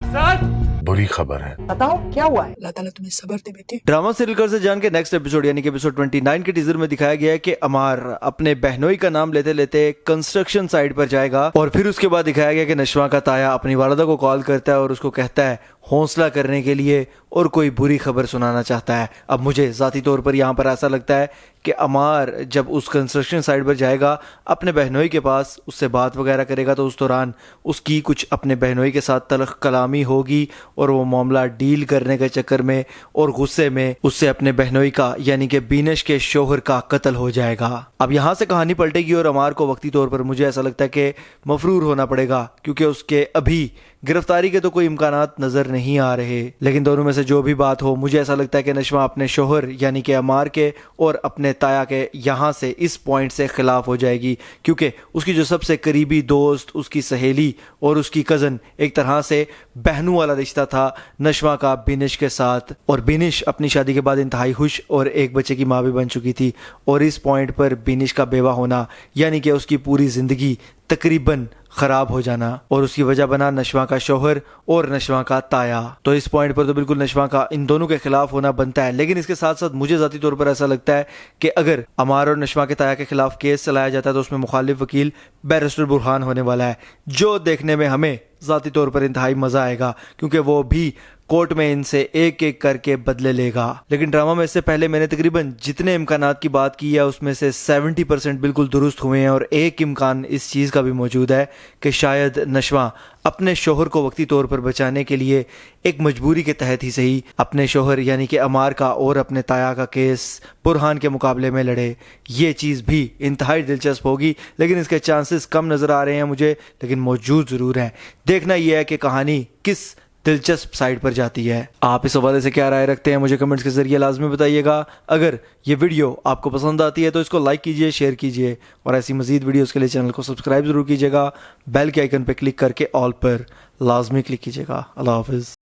बुरी खबर है। बताओ क्या हुआ है। अल्लाह ताला तुम्हें सब्र दे बेटे। ड्रामा सीरियल कर से जान के नेक्स्ट एपिसोड यानी कि एपिसोड 29 के टीजर में दिखाया गया है कि अमार अपने बहनोई का नाम लेते लेते कंस्ट्रक्शन साइट पर जाएगा और फिर उसके बाद दिखाया गया कि नशवा का ताया अपनी वालिदा को कॉल करता है और उसको कहता है हौसला करने के लिए और कोई बुरी खबर सुनाना चाहता है। अब मुझे ज़ाती तौर पर यहाँ पर ऐसा लगता है कि अमार जब उस कंस्ट्रक्शन साइट पर जाएगा अपने बहनोई के पास उससे बात वगैरह करेगा तो उस दौरान उसकी कुछ अपने बहनोई के साथ तलख कलामी होगी और वो मामला डील करने के चक्कर में और गुस्से में उससे अपने बहनोई का यानी कि बीनश के शोहर का कत्ल हो जाएगा। अब यहाँ से कहानी पलटेगी और अमार को वक्ती तौर पर मुझे ऐसा लगता है कि मफरूर होना पड़ेगा क्योंकि उसके अभी गिरफ्तारी के तो कोई इम्कानात नजर नहीं आ रहे। लेकिन दोनों में से जो भी बात हो मुझे ऐसा लगता है कि नशवा अपने शोहर यानी कि अमार के और अपने ताया के यहाँ से इस पॉइंट से खिलाफ हो जाएगी क्योंकि उसकी जो सबसे करीबी दोस्त उसकी सहेली और उसकी कज़न एक तरह से बहनों वाला रिश्ता था नशवा का बिनिश के साथ और बिनिश अपनी शादी के बाद इंतहाई खुश और एक बच्चे की माँ भी बन चुकी थी और इस पॉइंट पर बिनिश का बेवा होना यानी कि उसकी पूरी ज़िंदगी तकरीबन खराब हो जाना और उसकी वजह बना नशवा का शोहर और नशवा का ताया। तो इस पॉइंट पर तो बिल्कुल नशवा का इन दोनों के खिलाफ होना बनता है। लेकिन इसके साथ साथ मुझे ज़ाती तौर पर ऐसा लगता है कि अगर अमार और नशवा के ताया के खिलाफ केस चलाया जाता है तो उसमें मुखालिफ वकील बैरिस्टर बुरहान होने वाला है जो देखने में हमें ज़ाती तौर पर इंतहाई मज़ा आएगा क्योंकि वो भी कोर्ट में इनसे एक एक करके बदले लेगा। लेकिन ड्रामा में इससे पहले मैंने तकरीबन जितने इम्कानात की बात की है उसमें से 70% बिल्कुल दुरुस्त हुए हैं और एक इम्कान इस चीज़ का भी मौजूद है कि शायद नशवा अपने शोहर को वक्ती तौर पर बचाने के लिए एक मजबूरी के तहत ही सही अपने शोहर यानी कि अमार का और अपने ताया का केस बुरहान के मुकाबले में लड़े। ये चीज़ भी इंतहाई दिलचस्प होगी लेकिन इसके चांसेस कम नज़र आ रहे हैं मुझे, लेकिन मौजूद ज़रूर हैं। देखना यह है कि कहानी किस दिलचस्प साइड पर जाती है। आप इस हवाले से क्या राय रखते हैं मुझे कमेंट्स के जरिए लाजमी बताइएगा। अगर ये वीडियो आपको पसंद आती है तो इसको लाइक कीजिए, शेयर कीजिए और ऐसी मजीद वीडियोस के लिए चैनल को सब्सक्राइब जरूर कीजिएगा। बेल के आइकन पर क्लिक करके ऑल पर लाजमी क्लिक कीजिएगा। अल्लाह हाफिज़।